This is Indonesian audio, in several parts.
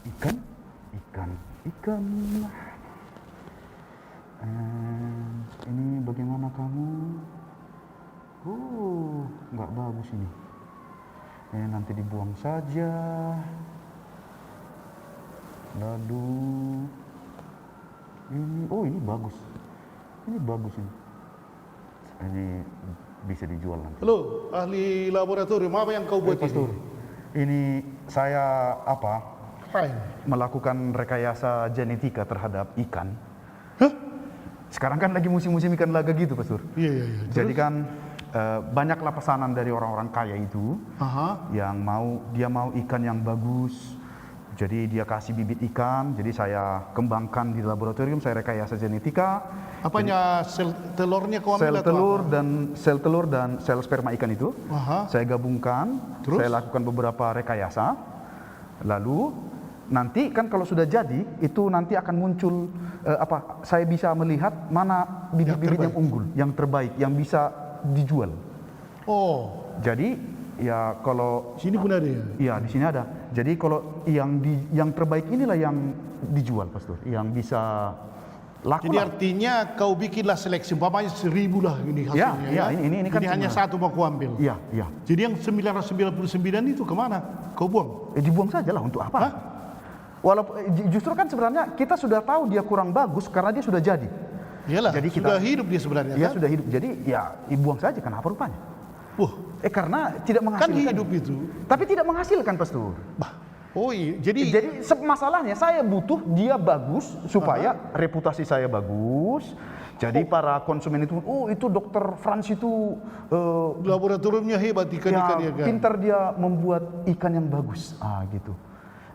Ikan, ikan, ikan. Ini bagaimana kamu? Nggak bagus ini. Nanti dibuang saja. Lalu ini bagus. Ini bagus ini. Ini bisa dijual nanti. Halo, ahli laboratorium, apa yang kau buat Pastor, ini saya Fine. melakukan rekayasa genetika terhadap ikan. Hah? Sekarang kan lagi musim-musim ikan laga gitu, Pastor. Iya. Jadi kan banyaklah pesanan dari orang-orang kaya itu yang dia mau ikan yang bagus. Jadi dia kasih bibit ikan, jadi saya kembangkan di laboratorium, saya rekayasa genetika. Apanya sel telurnya kau ambil Sel telur dan sel sperma ikan itu. Saya gabungkan, Terus? saya lakukan beberapa rekayasa. Lalu nanti kan kalau sudah jadi itu nanti akan muncul saya bisa melihat mana bibit-bibit yang unggul, yang terbaik, yang bisa dijual. Oh, Jadi ya kalau sini pun ada ya. iya di sini ada. Jadi kalau yang terbaik inilah yang dijual, Pastor, yang bisa laku. Jadi artinya kau bikinlah seleksi, umpamanya 1000 lah ini hasilnya Ya, ini kan jadi hanya cuma- satu mau kau ambil. Iya. Jadi yang 999 itu kemana? Kau buang? Dibuang saja lah, untuk apa? Hah? Walaupun justru kan sebenarnya kita sudah tahu dia kurang bagus karena dia sudah jadi. Iyalah, Jadi sudah hidup dia sebenarnya Dia kan? sudah hidup. Jadi ya dibuang saja, kenapa rupanya? Wah, Karena tidak kan menghasilkan. hidup itu. Tapi tidak menghasilkan, Pastor. Oh iya, jadi Masalahnya saya butuh dia bagus supaya reputasi saya bagus. Jadi para konsumen itu, itu dokter Franz itu laboratoriumnya hebat ikan-ikan ya kan? pintar dia membuat ikan yang bagus. Gitu.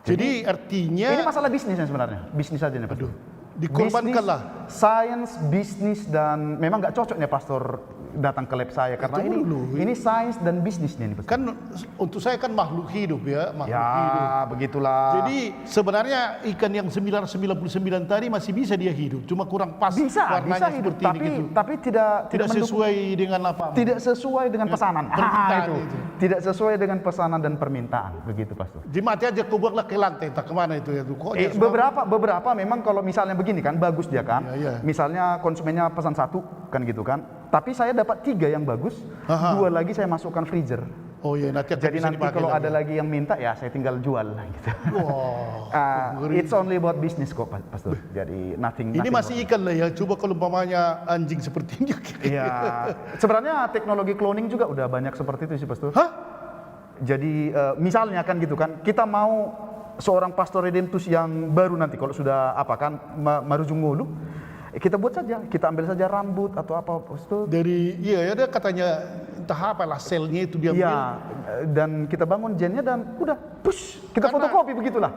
Jadi artinya Ini masalah bisnisnya sebenarnya, bisnis saja nih, Pastor. dikorbankanlah. Bisnis, sains, bisnis, dan memang nggak cocok nih Pastor datang ke lab saya karena Tunggu dulu. ini sains dan bisnisnya nih, Pastor. Kan untuk saya kan makhluk hidup ya, makhluk hidup. Begitulah. Jadi sebenarnya ikan yang 999 tadi masih bisa dia hidup, cuma kurang pas bisa warnanya hidup, seperti ini gitu. tapi tidak mendukung- sesuai dengan apa? tidak sesuai dengan pesanan. Permintaan Itu. itu. Tidak sesuai dengan pesanan dan permintaan, begitu, Pastor. Jadi mati aja kau buanglah ke lantai, entah kemana itu ya. Kok dia Beberapa memang kalau misalnya begini kan bagus dia kan. Iya. Misalnya konsumennya pesan 1 kan gitu kan. Tapi saya dapat 3 yang bagus, 2 lagi saya masukkan freezer. Oh iya, nanti akan Jadi bisa nanti dipakai kalau lagi. ada lagi yang minta ya saya tinggal jual lah gitu. Wah, ngeri. It's only about business kok, Pastor. Jadi nothing. Ini masih ikan lah ya. Coba kalau umpamanya anjing seperti ini. Iya. Sebenarnya teknologi cloning juga udah banyak seperti itu sih, Pastor. Hah? Jadi misalnya kan gitu kan, kita mau seorang pastor redemptus yang baru nanti kalau sudah marujung ngulu, kita buat saja, kita ambil saja rambut atau apa, Pastor. Dari iya ada katanya entah apalah selnya itu dia ambil. Iya, dan kita bangun gennya dan udah push, kita Karena- fotokopi begitulah.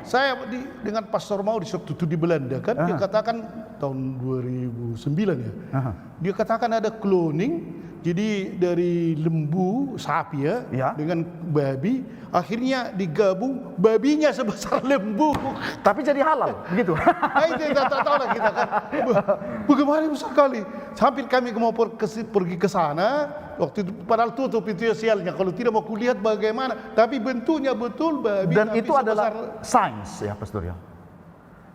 Saya dengan Pastor Mauri waktu itu di Belanda kan dia katakan tahun 2009 ya. Dia katakan ada cloning. Jadi dari lembu sapi Ya. dengan babi akhirnya digabung babinya sebesar lembu. Tapi jadi halal, begitu. Nah, itu tidak tahu lah kita kan. Bagaimana besar kali. Hampir kami mau pergi ke sana waktu itu padahal tutup itu ya sialnya. Kalau tidak mau kulihat bagaimana. Tapi bentuknya betul babi. Dan tapi itu adalah sains ya, Pastor ya.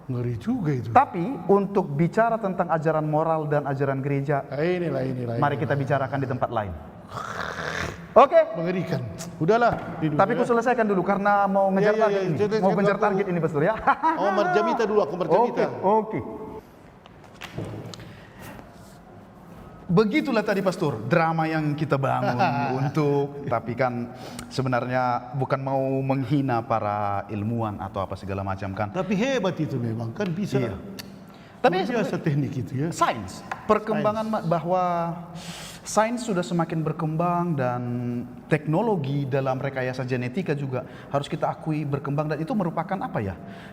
ngeri juga itu. Tapi untuk bicara tentang ajaran moral dan ajaran gereja, Inilah. mari kita bicarakan di tempat lain. Oke. Mengerikan. Udahlah. Tapi aku selesaikan dulu karena mau ngejar Iya, target iya, ini. jadi Mau ngejar aku- target ini, Pastor ya. Oh, Marjamita dulu aku Marjamita. Oke. Begitulah tadi, Pastor, drama yang kita bangun tapi kan sebenarnya bukan mau menghina para ilmuwan atau apa segala macam kan. Tapi hebat itu memang kan bisa. Iya. Tapi biasa teknik itu ya. sains, perkembangan bahwa sains sudah semakin berkembang dan teknologi dalam rekayasa genetika juga harus kita akui berkembang dan itu merupakan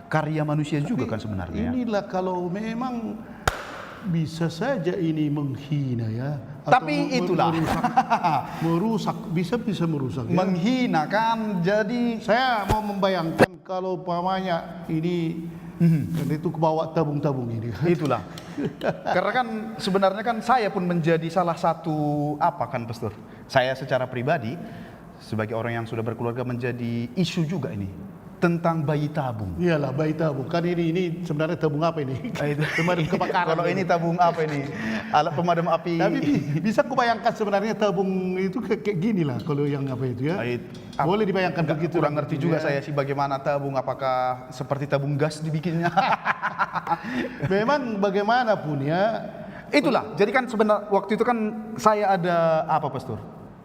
karya manusia juga kan sebenarnya. Inilah kalau memang bisa saja ini menghina ya. Tapi itulah. merusak bisa merusak. Ya. Menghina kan, jadi Saya mau membayangkan kalau umpamanya ini kan itu kebawa tabung-tabung ini. itulah. Karena kan sebenarnya kan saya pun menjadi salah satu Pastor. Saya secara pribadi sebagai orang yang sudah berkeluarga menjadi isu juga ini tentang bayi tabung. Iyalah bayi tabung. Kan ini sebenarnya tabung apa ini? Pemadam kebakaran. Kalau ini tabung apa ini? Alat pemadam api. Tapi bisa kubayangkan sebenarnya tabung itu kayak gini lah kalau yang apa itu ya. Boleh dibayangkan begitu. Kurang ngerti juga saya sih bagaimana tabung, apakah seperti tabung gas dibikinnya. Memang bagaimanapun ya. Itulah, jadi kan sebenarnya waktu itu kan saya ada apa Pastor?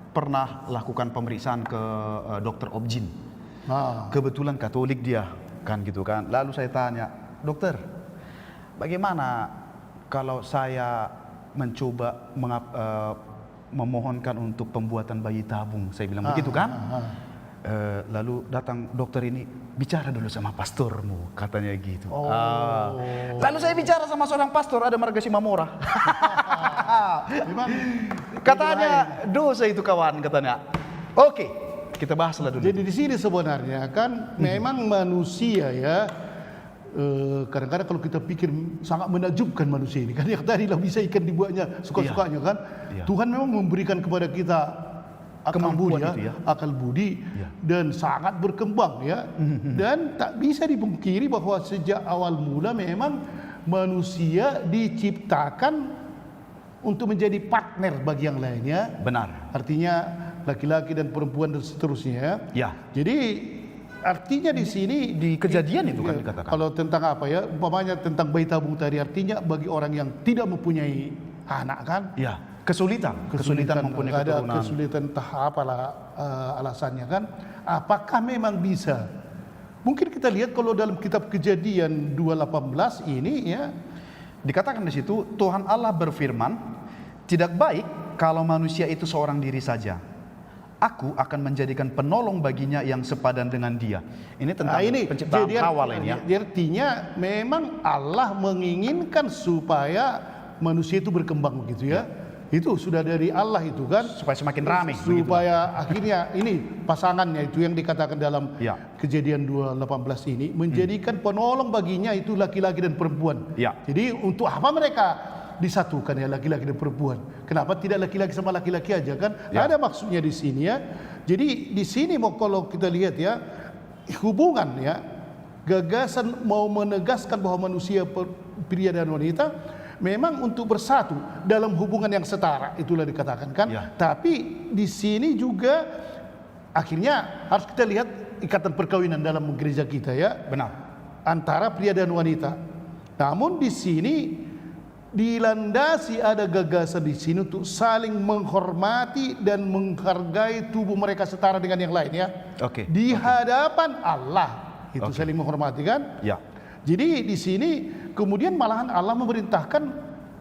Pernah lakukan pemeriksaan ke dokter Objin. Kebetulan Katolik dia, kan gitu kan. Lalu saya tanya, dokter, bagaimana kalau saya mencoba memohonkan untuk pembuatan bayi tabung? Saya bilang begitu kan. Lalu datang dokter ini, bicara dulu sama pastormu, katanya gitu. Lalu saya bicara sama seorang pastor, ada Marga Simamora. Katanya dosa itu kawan, katanya. Oke, kita bahaslah dulu. Jadi di sini sebenarnya kan memang manusia ya, kadang-kadang kalau kita pikir sangat menakjubkan manusia ini kan, yang tadi lah bisa ikan dibuatnya suka-sukanya kan. Tuhan memang memberikan kepada kita akal budi, akal budi dan sangat berkembang ya. Dan tak bisa dipungkiri bahwa sejak awal mula memang manusia diciptakan untuk menjadi partner bagi yang lainnya. Benar. Artinya laki-laki dan perempuan dan seterusnya. Ya. Jadi artinya di sini di Kejadian itu kan dikatakan. Kalau tentang apa ya, umpamanya tentang bayi tabung tadi, artinya bagi orang yang tidak mempunyai anak kan. Ya. Kesulitan mempunyai keturunan. Ada kesulitan entah apalah alasannya kan. Apakah memang bisa? Mungkin kita lihat kalau dalam kitab Kejadian 2:18 ini ya, dikatakan di situ Tuhan Allah berfirman, tidak baik kalau manusia itu seorang diri saja. Aku akan menjadikan penolong baginya yang sepadan dengan dia. Ini tentang penciptaan awal ini ya. Artinya memang Allah menginginkan supaya manusia itu berkembang begitu ya. Itu sudah dari Allah itu kan, supaya semakin ramai, supaya akhirnya ini pasangannya itu yang dikatakan dalam Kejadian 2:18 ini menjadikan penolong baginya itu laki-laki dan perempuan. Jadi untuk apa mereka disatukan ya, laki-laki dan perempuan? Kenapa tidak laki-laki sama laki-laki aja kan? Ada maksudnya di sini ya. Jadi di sini mau kalau kita lihat ya, hubungan ya, gagasan mau menegaskan bahwa manusia pria dan wanita memang untuk bersatu dalam hubungan yang setara, itulah dikatakan kan. Tapi di sini juga akhirnya harus kita lihat ikatan perkawinan dalam gereja kita ya. Benar. Antara pria dan wanita. Namun di sini dilandasi ada gagasan di sini untuk saling menghormati dan menghargai tubuh mereka setara dengan yang lain ya. Di hadapan Allah itu saling menghormati kan. Jadi di sini kemudian malahan Allah memerintahkan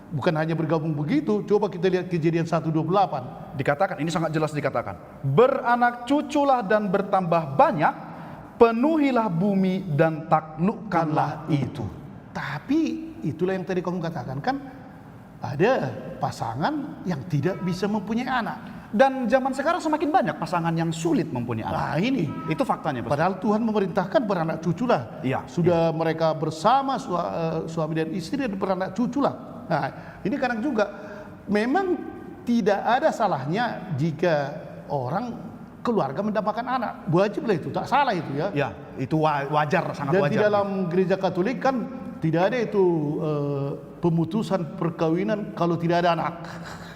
bukan hanya bergabung begitu. Coba kita lihat Kejadian 1:28. Dikatakan, ini sangat jelas dikatakan, beranak cuculah dan bertambah banyak, penuhilah bumi dan taklukkanlah itu. Tapi itulah yang tadi kamu katakan kan, ada pasangan yang tidak bisa mempunyai anak. Dan zaman sekarang semakin banyak pasangan yang sulit mempunyai anak. Nah ini, itu faktanya. Padahal Tuhan memerintahkan beranak cuculah. Sudah mereka bersama suami dan istri dan beranak cuculah. Nah ini kadang juga memang tidak ada salahnya jika orang keluarga mendapatkan anak. Wajiblah itu, tak salah itu ya. Ya, itu wajar, sangat dan wajar. Dan di dalam gereja Katolik kan tidak ada itu pemutusan perkawinan kalau tidak ada anak.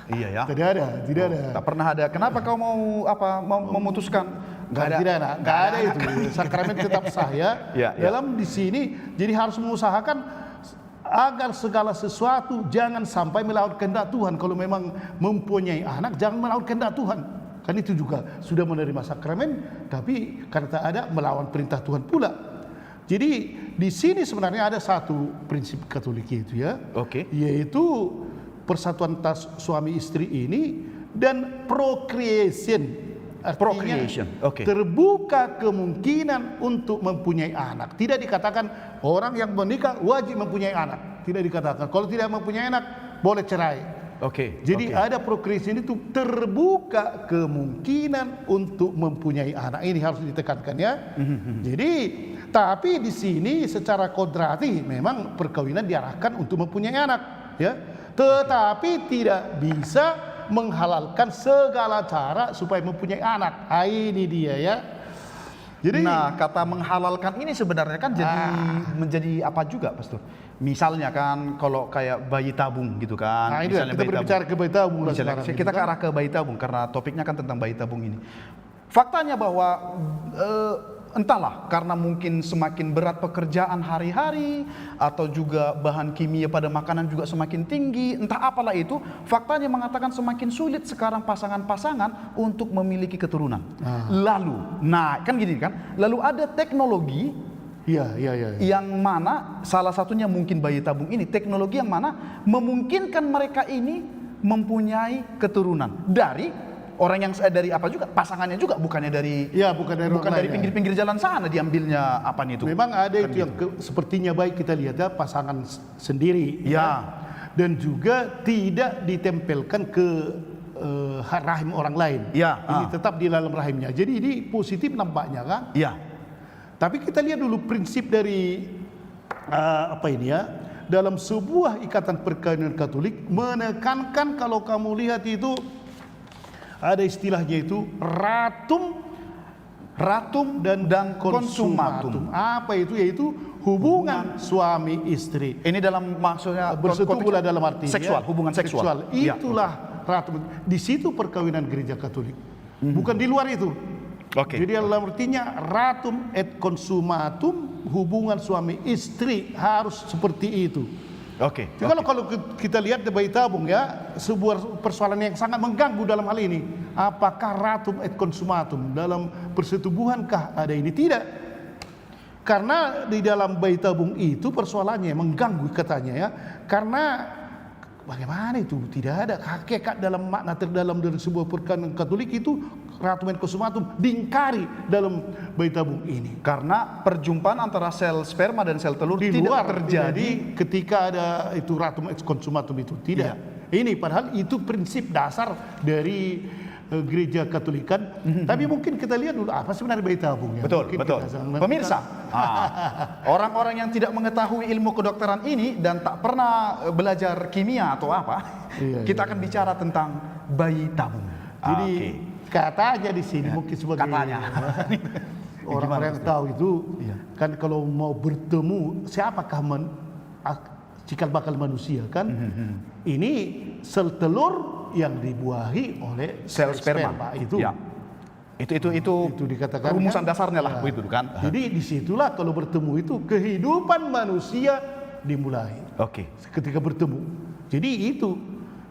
Iya ya. Tidak ada. Tak pernah ada. Kenapa kau mau memutuskan? Tidak ada itu. Sakramen tetap sah ya. Dalam di sini jadi harus mengusahakan agar segala sesuatu jangan sampai melawan kehendak Tuhan. Kalau memang mempunyai anak jangan melawan kehendak Tuhan. Kan itu juga sudah menerima sakramen tapi karena tak ada melawan perintah Tuhan pula. Jadi di sini sebenarnya ada satu prinsip Katolik itu ya. Yaitu persatuan suami istri ini dan procreation. Artinya terbuka kemungkinan untuk mempunyai anak. Tidak dikatakan orang yang menikah wajib mempunyai anak. Tidak dikatakan. Kalau tidak mempunyai anak boleh cerai. Jadi ada procreation itu terbuka kemungkinan untuk mempunyai anak. Ini harus ditekankan ya. Jadi tapi di sini secara kodrati memang perkawinan diarahkan untuk mempunyai anak ya. Tetapi tidak bisa menghalalkan segala cara supaya mempunyai anak. Ini dia ya. Jadi Nah, kata menghalalkan ini sebenarnya kan menjadi apa juga, Pastor? Misalnya kan kalau kayak bayi tabung gitu kan. nah ini misalnya kita bayi tabung. berbicara ke bayi tabung lah Misalnya, sekarang. kita gitu ke kan. arah ke bayi tabung karena topiknya kan tentang bayi tabung ini. Faktanya bahwa entahlah karena mungkin semakin berat pekerjaan hari-hari atau juga bahan kimia pada makanan juga semakin tinggi, entah apalah itu, faktanya mengatakan semakin sulit sekarang pasangan-pasangan untuk memiliki keturunan. Lalu, nah kan gini kan, lalu ada teknologi Iya. yang mana salah satunya mungkin bayi tabung ini, teknologi yang mana memungkinkan mereka ini mempunyai keturunan dari orang yang dari apa juga pasangannya juga, bukannya dari Ya, bukan dari orang lain, ya. pinggir-pinggir jalan sana diambilnya apa nih itu. Memang ada itu yang sepertinya baik kita lihat ya, pasangan sendiri. Ya. Dan juga tidak ditempelkan ke rahim orang lain. Ya, Ini tetap di dalam rahimnya. Jadi ini positif nampaknya kan. Iya. Tapi kita lihat dulu prinsip dari apa ini ya, dalam sebuah ikatan perkawinan Katolik menekankan kalau kamu lihat itu ada istilahnya itu ratum dan konsumatum. Apa itu? Yaitu hubungan suami istri. Ini dalam maksudnya Bersetubuhlah dalam arti seksual, hubungan seksual. Iya. Itulah ratum. Di situ perkawinan gereja Katolik. Bukan di luar itu. Oke. Jadi dalam artinya ratum et consumatum, hubungan suami istri harus seperti itu. Oke. Jadi kalau kita lihat di bayi tabung ya, sebuah persoalan yang sangat mengganggu dalam hal ini. Apakah ratum et consumatum dalam persetubuhankah ada ini? Tidak. Karena di dalam bayi tabung itu persoalannya mengganggu katanya ya. Karena bagaimana itu? Tidak ada hakikat dalam makna terdalam dari sebuah perkawinan Katolik itu ratum et consumatum diingkari dalam bayi tabung ini. Karena perjumpaan antara sel sperma dan sel telur Di tidak luar terjadi. ketika ada itu ratum et consumatum itu tidak. Ini padahal itu prinsip dasar dari gereja Katolikan. Tapi mungkin kita lihat dulu apa sebenarnya bayi tabung ya. Betul, Mungkin betul. kita Pemirsa, orang-orang yang tidak mengetahui ilmu kedokteran ini dan tak pernah belajar kimia atau apa, kita akan bicara tentang bayi tabung. Jadi katanya di sini mungkin sebagai Katanya. orang-orang yang tahu itu kan kalau mau bertemu siapakah cikal bakal manusia kan, ini sel telur yang dibuahi oleh Sel sperma. itu. Ya. Itu dikatakan rumusan kan? dasarnya lah begitu kan. Jadi disitulah kalau bertemu itu kehidupan manusia dimulai. Oke. Ketika bertemu. Jadi itu.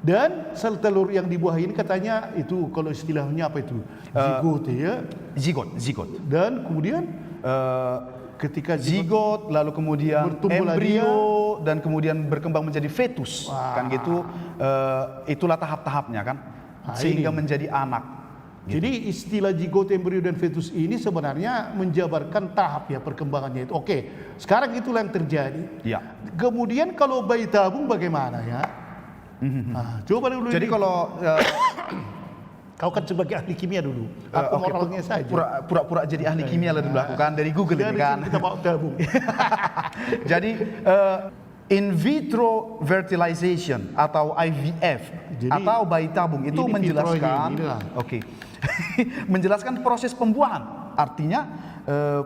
Dan sel telur yang dibuahi ini katanya itu kalau istilahnya apa itu? Zigot ya. Zigot. Dan kemudian ketika Zigot, lalu kemudian Bertumbuhlah embrio dan kemudian berkembang menjadi fetus. Kan gitu. Itulah tahap-tahapnya kan. Sehingga menjadi anak. Jadi istilah zigot, embrio dan fetus ini sebenarnya menjabarkan tahap ya perkembangannya itu. Oke, sekarang itulah yang terjadi. Ya. Kemudian kalau bayi tabung bagaimana ya? Coba dulu. Jadi kalau kau kan sebagai ahli kimia dulu, aku moralnya saja. Pura-pura jadi ahli kimia lah dulu aku kan dari Google ini kan. Kita bawa tabung. Jadi in vitro fertilization atau IVF atau bayi tabung itu ini menjelaskan vitronya, menjelaskan proses pembuahan. Artinya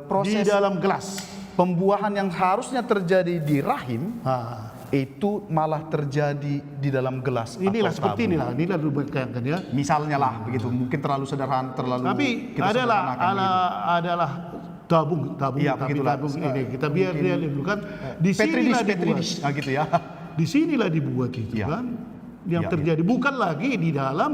proses di dalam gelas. pembuahan yang harusnya terjadi di rahim itu malah terjadi di dalam gelas. Inilah atau seperti tabung. inilah dulu bayangkan ya. Misalnya lah begitu, mungkin terlalu sederhana, terlalu Tapi kita sederhanakan begitu. adalah tabung Iya, tapi begitulah. tabung ini kita biar dia dulu kan di sinilah dibuat. gitu ya. Di sinilah dibuat itu Iya. kan yang Iya, terjadi bukan lagi di dalam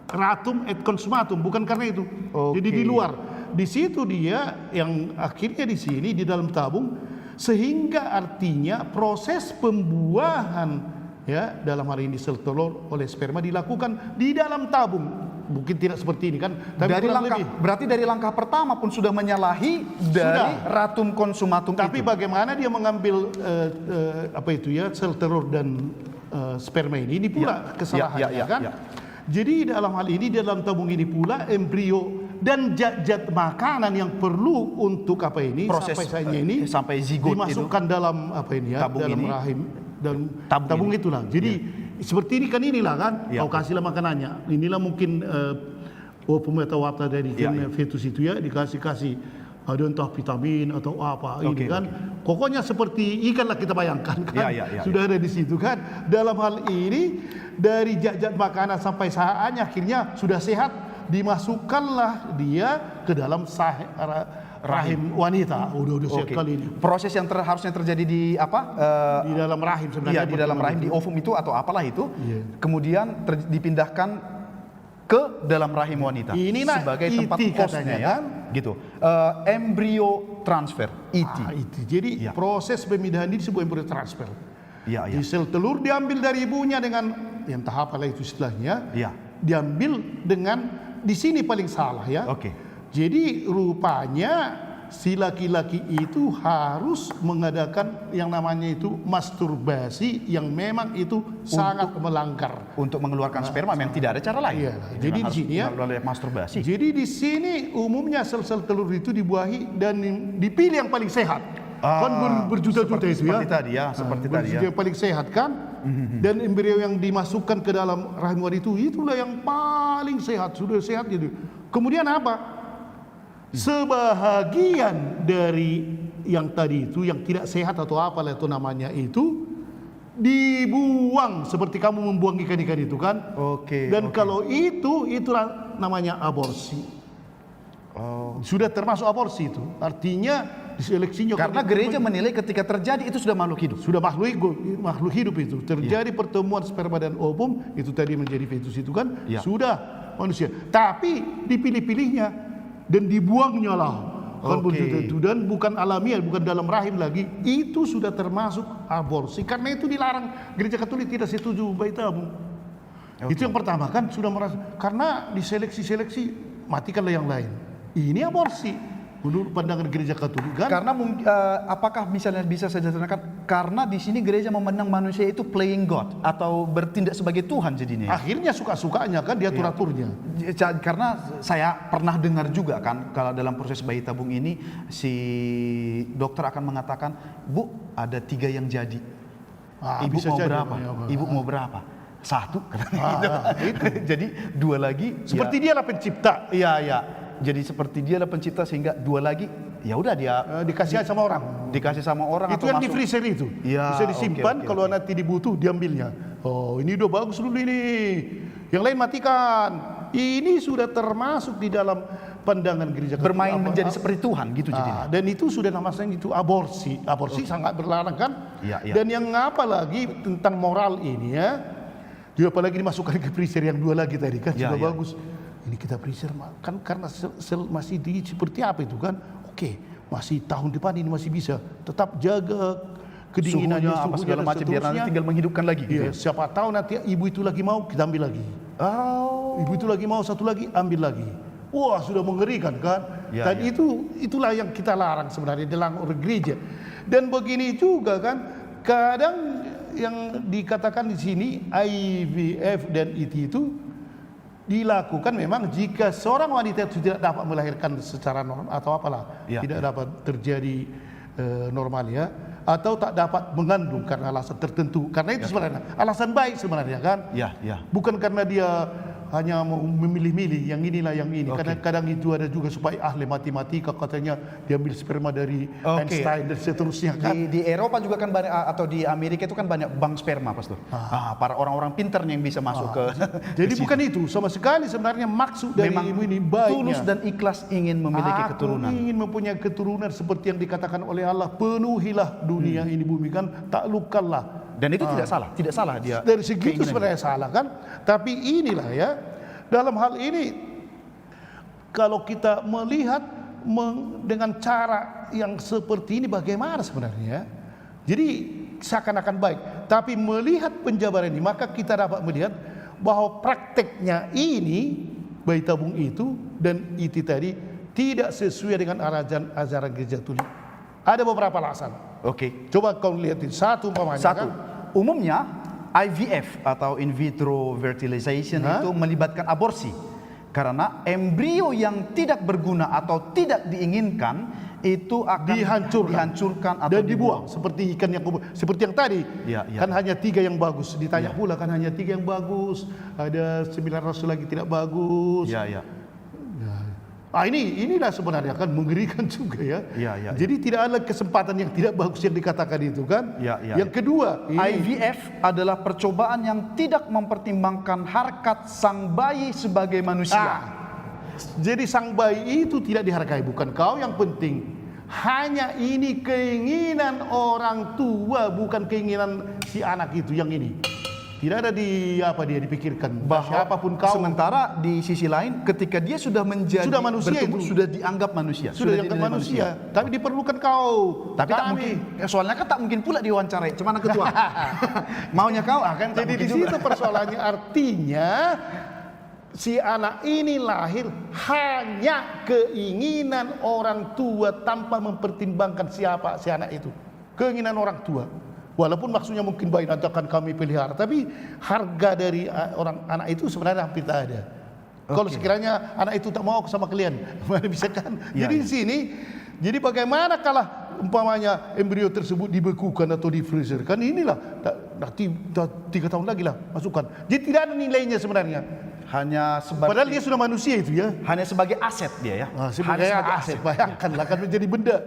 ratum et consumatum, bukan karena itu. Jadi di luar. Di situ dia yang akhirnya di sini di dalam tabung, sehingga artinya proses pembuahan ya dalam hal ini sel telur oleh sperma dilakukan di dalam tabung. Mungkin tidak seperti ini kan, tapi Dari kurang langkah, lebih. berarti dari langkah pertama pun sudah menyalahi dari ratum konsumatum Tapi itu. bagaimana dia mengambil apa itu ya sel telur dan sperma ini pula kesalahannya kan. Jadi dalam hal ini dalam tabung ini pula embrio dan zat-zat makanan yang perlu untuk apa ini Proses, sampai zigot dimasukkan itu. dalam apa ini ya Tabung dalam ini. rahim dan Tabung ini. itulah. Jadi seperti ini kan inilah kan kau kasihlah makanannya. Inilah mungkin pemerintah wata dari fetus itu ya dikasih ada entah vitamin atau apa Oke, ini kan. Pokoknya seperti ikan lah kita bayangkan kan. Ya. Sudah ada di situ kan. Dalam hal ini dari zat makanan sampai saatnya akhirnya sudah sehat, dimasukkanlah dia ke dalam rahim wanita. Udah sehat kali ini. Proses yang harusnya terjadi di apa? Di dalam rahim sebenarnya. Iya, di dalam rahim, di ovum itu atau apalah itu. Iya. Kemudian dipindahkan ke dalam rahim wanita. Inilah sebagai tempat ET hostnya katanya, ya. kan? Gitu. Embryo transfer, ET. Itu. Jadi Ya. proses pemindahan ini disebut embryo transfer. Iya. Di sel telur diambil dari ibunya dengan yang tahap apa itu istilahnya. Iya. Diambil dengan di sini paling salah ya. Oke. Jadi rupanya si laki-laki itu harus mengadakan yang namanya itu masturbasi yang memang itu sangat melanggar. Untuk mengeluarkan sperma memang tidak ada cara lain. Iya. Jadi di Harus sini ya. melalui masturbasi. Jadi di sini umumnya sel-sel telur itu dibuahi dan dipilih yang paling sehat. Kan berjuta-juta itu ya. Seperti tadi ya, seperti tadi ya. Yang paling sehat kan. Dan embrio yang dimasukkan ke dalam rahim wanita itulah yang paling sehat, sudah sehat gitu. Kemudian apa? Sebahagian dari yang tadi itu yang tidak sehat atau apalah itu namanya itu dibuang seperti kamu membuang ikan-ikan itu kan. Oke. Dan kalau itulah namanya aborsi. Oh. Sudah termasuk aborsi itu. Artinya diseleksinya Karena gereja menilai ketika terjadi itu sudah makhluk hidup. sudah makhluk hidup itu terjadi pertemuan sperma dan ovum itu tadi menjadi fetus itu kan sudah manusia. Tapi dipilih-pilihnya dan dibuangnya lah kan begitu. Dan bukan alamiah, bukan dalam rahim lagi, itu sudah termasuk aborsi. Karena itu dilarang, gereja Katolik tidak setuju bayi tabung. Itu yang pertama kan sudah merasa karena diseleksi matikanlah yang lain. Ini aborsi menurut pandangan gereja Katolik kan. Karena apakah misalnya bisa saya jelaskan karena di sini gereja memandang manusia itu playing God atau bertindak sebagai Tuhan jadinya. Akhirnya suka-sukanya kan diatur-aturnya. Karena saya pernah dengar juga kan kalau dalam proses bayi tabung ini si dokter akan mengatakan, "Bu, ada 3 yang jadi. Ibu Bisa mau jadi, berapa? ya, Pak. Ibu mau berapa? 1." Itu. Jadi 2 lagi. Seperti dialah pencipta. Iya. Jadi seperti dia lah pencipta sehingga 2 lagi ya udah dia Dikasih sama orang. dikasih sama orang Itu atau yang di masuk. freezer itu. Ya, Bisa disimpan oke. kalau nanti dibutuh diambilnya. Oh, ini udah bagus dulu ini. Yang lain matikan. Ini sudah termasuk di dalam pandangan gereja Katolik. Bermain menjadi seperti Tuhan gitu jadinya. Dan itu sudah namanya itu aborsi. Aborsi sangat berlarang kan. Iya. Dan yang apa lagi tentang moral ini ya. Juga apalagi dimasukkan ke freezer yang 2 lagi tadi kan Ya, sudah ya. bagus. Ini kita freezer kan karena sel masih di seperti apa itu kan. Oke, masih tahun depan ini masih bisa. Tetap jaga kedinginannya, Suhunya apa segala dan macam biar nanti seterusnya. tinggal menghidupkan lagi gitu. Iya, siapa tahu nanti ibu itu lagi mau kita ambil lagi. Oh. Ibu itu lagi mau satu lagi ambil lagi. Wah, sudah mengerikan kan? Ya, Dan itulah yang kita larang sebenarnya dalam gereja. Dan begini juga kan, kadang yang dikatakan di sini IVF dan itu dilakukan memang jika seorang wanita itu tidak dapat melahirkan secara normal atau apalah, tidak dapat terjadi normal ya, atau tak dapat mengandung karena alasan tertentu. Karena itu sebenarnya alasan baik sebenarnya kan. Ya. Bukan karena dia hanya mau memilih-milih yang inilah yang ini. Kadang-kadang itu ada juga supaya ahli matematika katanya diambil sperma dari Einstein dan seterusnya kan. Di Eropa juga kan banyak atau di Amerika itu kan banyak bank sperma pastor. Para orang-orang pintar yang bisa masuk ke. Jadi bukan itu sama sekali sebenarnya maksud dari Memang ibu ini baiknya. tulus dan ikhlas ingin memiliki keturunan. Ingin mempunyai keturunan seperti yang dikatakan oleh Allah, penuhilah dunia ini bumi kan, taklukkanlah. Dan itu tidak salah dia. Dari segi itu sebenarnya salah kan. Tapi inilah ya, dalam hal ini kalau kita melihat dengan cara yang seperti ini bagaimana sebenarnya. Jadi seakan-akan baik. Tapi melihat penjabaran ini maka kita dapat melihat bahwa prakteknya ini bayi tabung itu dan itu tadi tidak sesuai dengan ajaran gereja Katolik. Ada beberapa alasan. Oke. Coba kau lihatin satu umpamanya. Satu, kan? umumnya IVF atau in vitro fertilization itu melibatkan aborsi. Karena embrio yang tidak berguna atau tidak diinginkan itu akan dihancurkan atau dan dibuang. Seperti ikan yang seperti yang tadi. Ya. Kan hanya 3 yang bagus. Ditanya pula kan hanya 3 yang bagus. Ada 900 lagi tidak bagus. Ya. Inilah sebenarnya kan mengerikan juga ya. Ya. Jadi tidak ada kesempatan yang tidak bagus yang dikatakan itu kan. Yang kedua, IVF adalah percobaan yang tidak mempertimbangkan harkat sang bayi sebagai manusia. Jadi sang bayi itu tidak dihargai, bukan kau yang penting. Hanya ini keinginan orang tua, bukan keinginan si anak itu yang ini. Tidak ada dia dipikirkan Bahwa siapapun kau. Sementara di sisi lain, ketika dia sudah menjadi manusia bertumbuh, itu. sudah dianggap manusia. Sudah dianggap manusia. Tapi diperlukan kau. Tapi tak mungkin. Soalnya kan tak mungkin pula diwawancarai. Cuma ketua. Maunya kau akan. Jadi di situ persoalannya, artinya si anak ini lahir hanya keinginan orang tua tanpa mempertimbangkan siapa si anak itu. Keinginan orang tua. Walaupun maksudnya mungkin baik nanti akan kami pelihara, tapi harga dari anak itu sebenarnya hampir tak ada. Kalau sekiranya anak itu tak mau sama kalian, mana bisa kan? Jadi di sini, jadi bagaimana kalau umpamanya embrio tersebut dibekukan atau di freezer, kan inilah nanti 3 tahun lagi lah masukkan. Jadi tidak ada nilainya sebenarnya. Hanya sebagai, padahal dia sudah manusia itu ya. Hanya sebagai aset dia ya. Sebagai aset, bayangkanlah kan menjadi benda.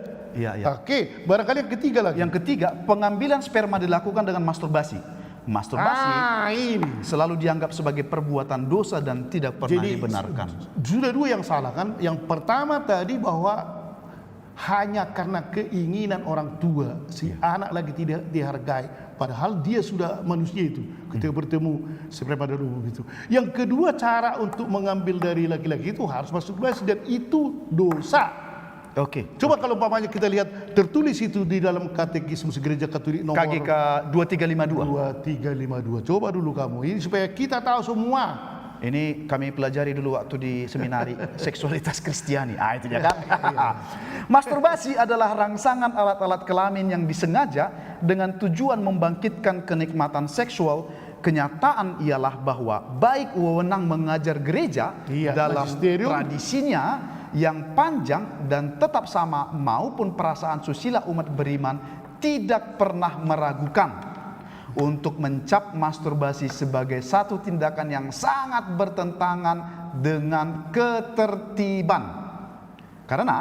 Oke, barangkali yang ketiga lagi. Yang ketiga, pengambilan sperma dilakukan dengan masturbasi. Masturbasi ini selalu dianggap sebagai perbuatan dosa dan tidak pernah dibenarkan. Sudah 2 yang salah kan. Yang pertama tadi bahwa hanya karena keinginan orang tua si anak lagi tidak dihargai, padahal dia sudah manusia itu ketika bertemu sperma dan umum itu. Yang kedua, cara untuk mengambil dari laki-laki itu harus masturbasi dan itu dosa. Coba kalau umpamanya kita lihat tertulis itu di dalam Katekismus Gereja Katolik nomor KGK 2352. Coba dulu kamu ini supaya kita tahu semua. Ini kami pelajari dulu waktu di seminari seksualitas Kristiani. Itu dia kan. Masturbasi adalah rangsangan alat-alat kelamin yang disengaja dengan tujuan membangkitkan kenikmatan seksual. Kenyataan ialah bahwa baik wewenang mengajar gereja dalam tradisinya yang panjang dan tetap sama maupun perasaan susila umat beriman tidak pernah meragukan untuk mencap masturbasi sebagai satu tindakan yang sangat bertentangan dengan ketertiban. Karena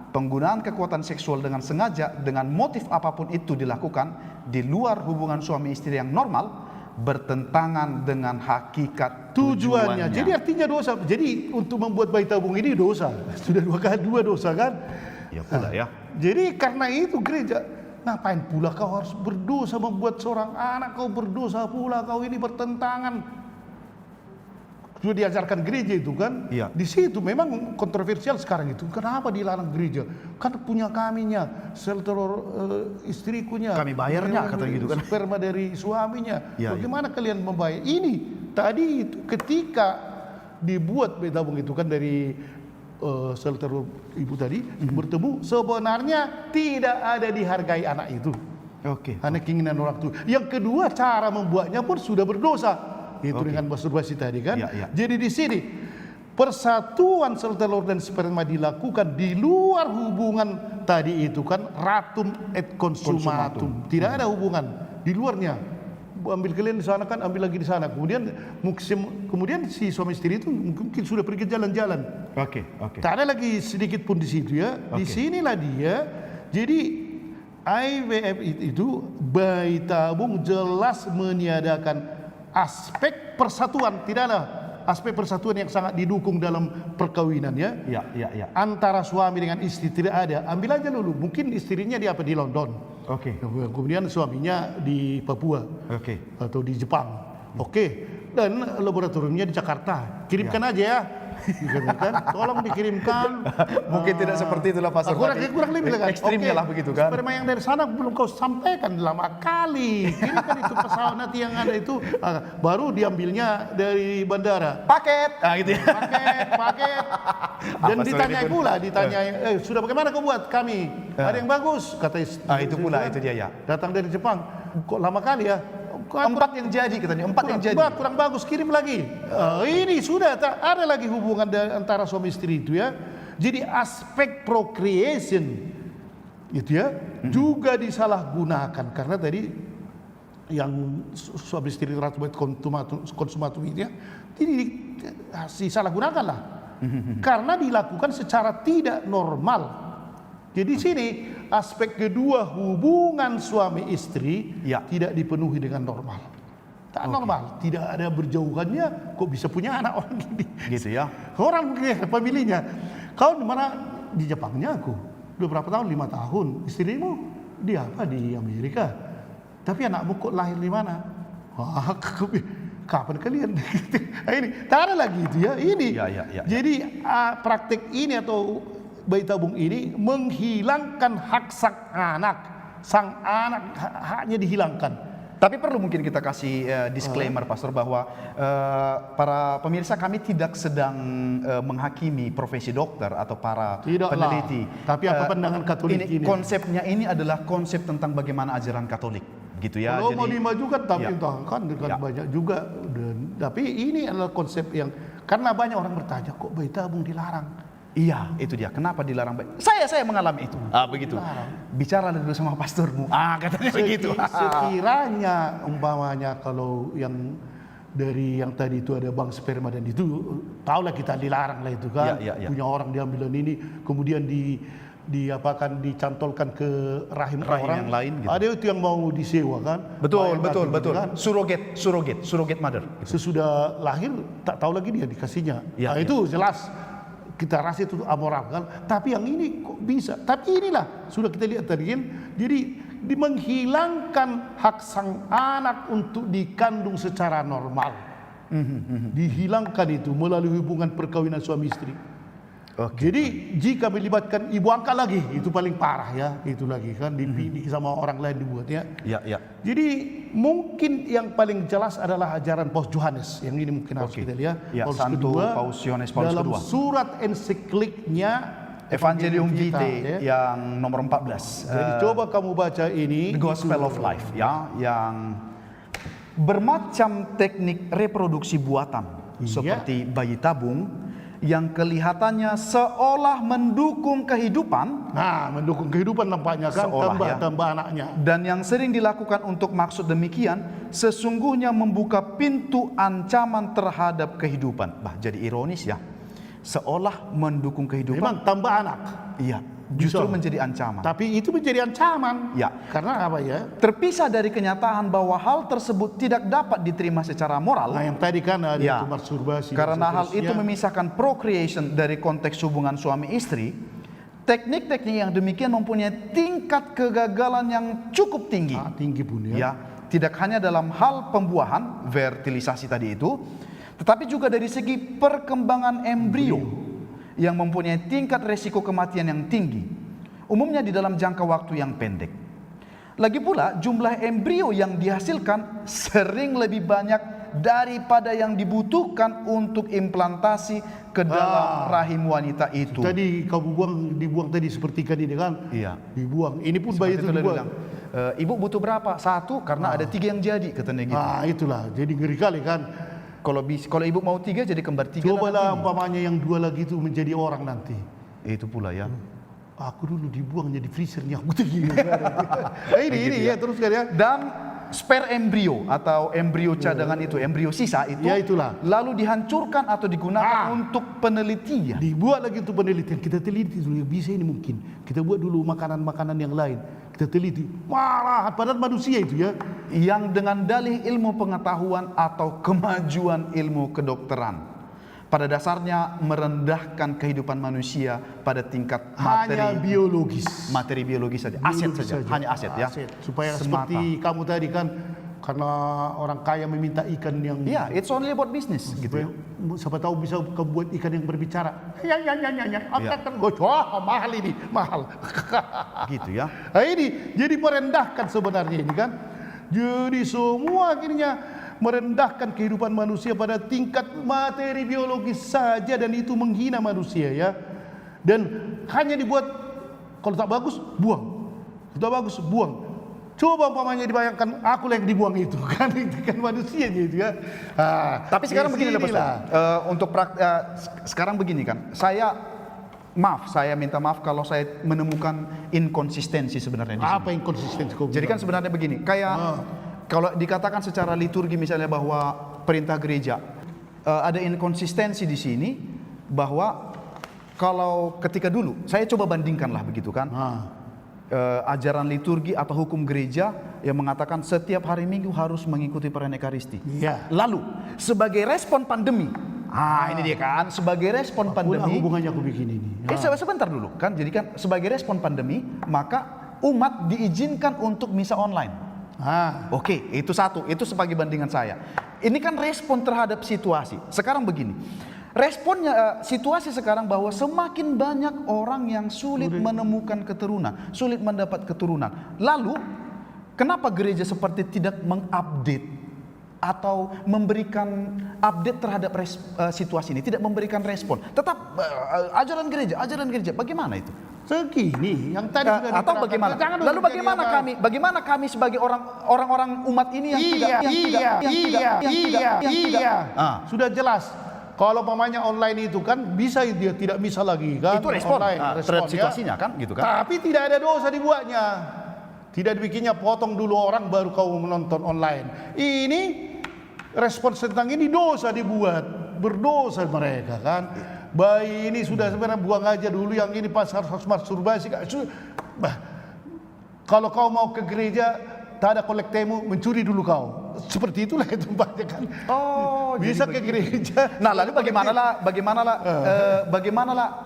penggunaan kekuatan seksual dengan sengaja dengan motif apapun itu dilakukan di luar hubungan suami istri yang normal bertentangan dengan hakikat tujuannya. Jadi artinya dosa. Jadi untuk membuat bayi tabung ini dosa. Sudah 2 dosa kan? Ya pula ya. Jadi karena itu gereja, ngapain pula kau harus berdosa membuat seorang anak, kau berdosa pula, kau ini bertentangan. Sudah diajarkan gereja itu kan? Di situ memang kontroversial sekarang itu. Kenapa dilarang gereja? Kan punya kaminya, sel telur istrikunya. Kami bayarnya kata gitu kan. Sperma dari suaminya. Bagaimana kalian membayar? Ini tadi itu ketika dibuat bayi tabung itu kan dari sel telur ibu tadi bertemu, sebenarnya tidak ada dihargai anak itu. Hanya keinginan orang tua. Yang kedua, cara membuatnya pun sudah berdosa. Itu dengan masturbasi tadi kan. Jadi di sini persatuan sel telur dan sperma dilakukan di luar hubungan tadi itu kan, ratum et consumatum. Tidak ada hubungan di luarnya. Ambil kalian di sana kan, ambil lagi di sana. Kemudian si suami istri itu mungkin sudah pergi jalan-jalan. Tak ada lagi sedikit pun di situ ya. Di sinilah dia. Jadi IVF itu bayi tabung jelas meniadakan aspek persatuan. Tidak ada aspek persatuan yang sangat didukung dalam perkawinan ya. Antara suami dengan istri tidak ada. Ambil aja dulu, mungkin istrinya di London. Kemudian suaminya di Papua. Atau di Jepang. Dan laboratoriumnya di Jakarta. Kirimkan aja ya. Tolong dikirimkan. Mungkin tidak seperti itulah Pastor. Kurang lebih kan. Ekstrimnya lah begitu kan. Sperma yang dari sana belum kau sampaikan lama kali. Kirimkan itu pesawat nanti yang ada itu, baru diambilnya dari bandara. Paket. Gitu ya. Paket. Dan ditanya pula, sudah bagaimana kau buat kami? Ada yang bagus kata itu pula itu dia ya. Datang dari Jepang. Kok lama kali ya? 4 yang jadi katanya, 4 yang jadi. Kurang bagus, kirim lagi. Ini sudah tak ada lagi hubungan antara suami istri itu ya. Jadi aspek procreation itu ya juga disalahgunakan karena tadi yang suami istri ratum et consumatum itu ya, jadi disalahgunakan lah. karena dilakukan secara tidak normal. Jadi sini aspek kedua hubungan suami istri Ya. tidak dipenuhi dengan normal. Tak normal, tidak ada berjauhannya, kok bisa punya anak orang gini. Gitu ya. Orang pemilihnya, kau di mana? Di Jepangnya aku. Udah berapa tahun? 5 tahun. Istrimu di apa? Di Amerika. Tapi anakmu kok lahir di mana? Wah, kapan kalian? Ini tak ada lagi itu ya. Ini. Ya. Jadi praktek ini atau bayi tabung ini menghilangkan hak sang anak haknya dihilangkan. Tapi perlu mungkin kita kasih disclaimer, Pastor, bahwa para pemirsa kami tidak sedang menghakimi profesi dokter atau para Tidaklah. peneliti. Tapi apa pandangan Katolik ini? Konsepnya ini adalah konsep tentang bagaimana ajaran Katolik, gitu ya. Kalau mau dimajukan, tapi Ya. entah kan Ya. banyak juga. Tapi ini adalah konsep yang karena banyak orang bertanya, kok bayi tabung dilarang? Iya, itu dia. Kenapa dilarang? Saya mengalami itu. Begitu. Bicara dulu sama pastormu. Katanya begitu. Sekiranya umpamanya kalau yang dari yang tadi itu ada bank sperma dan itu, tahulah kita dilarang lah itu kan. Ya. Punya orang diambil ini, kemudian diapakan dicantolkan ke rahim orang yang lain gitu. Ada itu yang mau disewa kan. Betul. Kan? Surrogate mother. Sesudah lahir tak tahu lagi dia dikasihnya. Ya. Itu jelas kita rasa itu amoral kan. Tapi yang ini kok bisa? Tapi inilah sudah kita lihat tadi kan. Jadi menghilangkan hak sang anak untuk dikandung secara normal. Dihilangkan itu melalui hubungan perkawinan suami istri. Jadi jika melibatkan ibu angkat lagi itu paling parah ya, itu lagi kan dipilih sama orang lain dibuat ya. Ya. Jadi mungkin yang paling jelas adalah ajaran Paus Yohanes yang ini mungkin harus kita lihat. Ya, Santo Paus Yohanes Paulus dalam kedua. surat ensikliknya Evangelium Vitae, Vitae yang nomor 14. Jadi coba kamu baca ini. The Gospel of Life ya, yang bermacam teknik reproduksi buatan seperti bayi tabung yang kelihatannya seolah mendukung kehidupan. Nah, mendukung kehidupan nampaknya kan, Seolah, tambah anaknya. Dan yang sering dilakukan untuk maksud demikian sesungguhnya membuka pintu ancaman terhadap kehidupan. Jadi ironis ya, seolah mendukung kehidupan. Memang tambah anak. Iya, justru Bisa. menjadi ancaman. Tapi itu menjadi ancaman. Ya. Karena apa ya? Terpisah dari kenyataan bahwa hal tersebut tidak dapat diterima secara moral. Nah, yang tadi kan ada Ya. itu masturbasi. dan Karena hal itu seterusnya. memisahkan procreation dari konteks hubungan suami istri. Teknik-teknik yang demikian mempunyai tingkat kegagalan yang cukup tinggi. Tinggi pun ya. Ya, tidak hanya dalam hal pembuahan, fertilisasi tadi itu, tetapi juga dari segi perkembangan embrio yang mempunyai tingkat resiko kematian yang tinggi, umumnya di dalam jangka waktu yang pendek. Lagi pula, jumlah embrio yang dihasilkan sering lebih banyak daripada yang dibutuhkan untuk implantasi ke dalam rahim wanita itu. Tadi kau dibuang tadi seperti kan ini kan? Iya. Dibuang. Ini pun bayi itu Seperti dia dibuang. bilang, ibu butuh berapa? 1 karena ada 3 yang jadi, katanya gitu. Itulah. Jadi ngeri kali kan. Kalau ibu mau 3 jadi kembar 3. Cobalah umpamanya yang 2 lagi itu menjadi orang nanti. Itu pula ya. Aku dulu dibuang jadi freezernya aku tinggi. Ini ya terus kan ya. Dan spare embrio atau embrio cadangan itu, embrio sisa itu, Ya, itulah. lalu dihancurkan atau digunakan untuk penelitian. Dibuat lagi untuk penelitian. Kita teliti dulu, bisa ini mungkin. Kita buat dulu makanan-makanan yang lain. Kita teliti. Malah padahal manusia itu ya. Yang dengan dalih ilmu pengetahuan atau kemajuan ilmu kedokteran. Pada dasarnya merendahkan kehidupan manusia pada tingkat Hanya biologis. materi biologis saja, aset Biologis saja, hanya aset ya. Supaya Semata. seperti kamu tadi kan, karena orang kaya meminta ikan yang Ya, it's only about business gitu ya. siapa tahu bisa kau buat ikan yang berbicara. Ya. Ya. Wah, mahal ini, mahal. Gitu ya. Nah, ini jadi merendahkan sebenarnya ini kan. Jadi semua akhirnya merendahkan kehidupan manusia pada tingkat materi biologis saja dan itu menghina manusia ya. Dan hanya dibuat kalau tak bagus buang. Kalau tak bagus buang. Coba umpamanya dibayangkan aku yang dibuang itu kan itu kan manusia gitu ya. Tapi sekarang begini Pak. Sekarang begini kan. Saya minta maaf kalau saya menemukan inkonsistensi sebenarnya di sini. Apa yang konsisten kau Jadi kan sebenarnya begini, kayak kalau dikatakan secara liturgi misalnya bahwa perintah gereja ada inkonsistensi di sini, bahwa kalau ketika dulu, saya coba bandingkanlah begitu kan, ajaran liturgi atau hukum gereja yang mengatakan setiap hari Minggu harus mengikuti perayaan Ekaristi. Iya. Lalu sebagai respon pandemi, ini dia kan, sebagai respon pandemi. Hubungannya aku bikin ini. Sebentar dulu kan, jadi kan sebagai respon pandemi maka umat diizinkan untuk misa online. Oke, itu satu, itu sebagai bandingan saya. Ini kan respon terhadap situasi. Sekarang begini, responnya situasi sekarang bahwa semakin banyak orang yang sulit menemukan keturunan, sulit mendapat keturunan. Lalu, kenapa gereja seperti tidak mengupdate atau memberikan update terhadap situasi ini, tidak memberikan respon? Tetap ajaran gereja, bagaimana itu? Segini yang tadi sudah atau diterangkan. bagaimana? Lalu bagaimana kami sebagai orang-orang umat ini yang tidak. Sudah jelas. Kalau pamannya online itu kan bisa dia tidak bisa lagi kan? Itu respon terhadap ya. situasinya kan, gitu kan? Tapi tidak ada dosa dibuatnya. Tidak dibikinnya potong dulu orang baru kau menonton online. Ini respon tentang ini dosa dibuat, berdosa mereka kan. Bayi ini sudah sebenarnya buang aja dulu, yang ini pas harus masturbasi. Kalau kau mau ke gereja, tak ada kolektemu, mencuri dulu kau. Seperti itulah tempatnya kan. Bisa ke gereja. Nah, lalu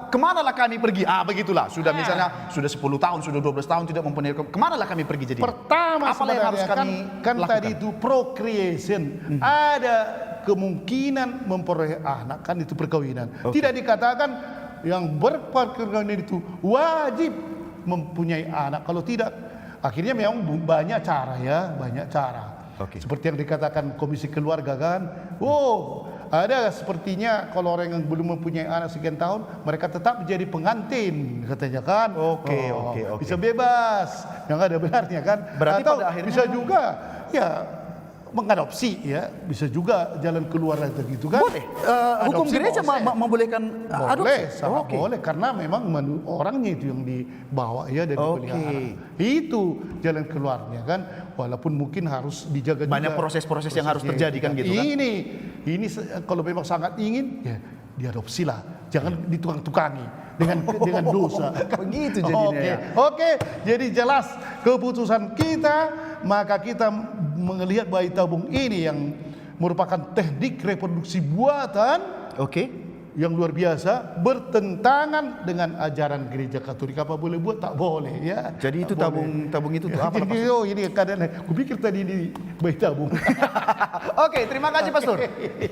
kemanalah kami pergi? Begitulah. Sudah misalnya sudah 10 tahun, sudah 12 tahun tidak mempunyai, kemanalah kami pergi jadi? Pertama apa yang harus kami kan lakukan? tadi itu procreation. Ada kemungkinan memperoleh anak, kan itu perkawinan. Tidak dikatakan yang berperkawinan itu wajib mempunyai anak. Kalau tidak, akhirnya memang banyak cara ya, banyak cara. Seperti yang dikatakan Komisi Keluarga kan, ada sepertinya kalau orang yang belum mempunyai anak sekian tahun, mereka tetap menjadi pengantin katanya kan. Bisa bebas, yang ada benarnya kan. Berarti atau pada akhirnya bisa juga ya mengadopsi ya, bisa juga jalan keluar gitu kan. Boleh. Hukum gereja membolehkan boleh, adopsi. sangat boleh, karena memang orangnya itu yang dibawa ya dari pelihara. Itu jalan keluarnya kan, walaupun mungkin harus dijaga banyak juga proses-proses yang harus terjadi kan gitu kan. Ini kalau memang sangat ingin ya diadopsilah, jangan ditukang-tukangi dengan dosa. Begitu jadinya. Oke, jadi jelas keputusan kita, maka kita melihat bayi tabung ini yang merupakan teknik reproduksi buatan yang luar biasa, bertentangan dengan ajaran gereja Katolik. Apa boleh buat? Tak boleh ya. Jadi itu tabung itu tuh apa? Jadi, ini keadaan. Kupikir tadi ini bayi tabung. Oke, terima kasih Pastor.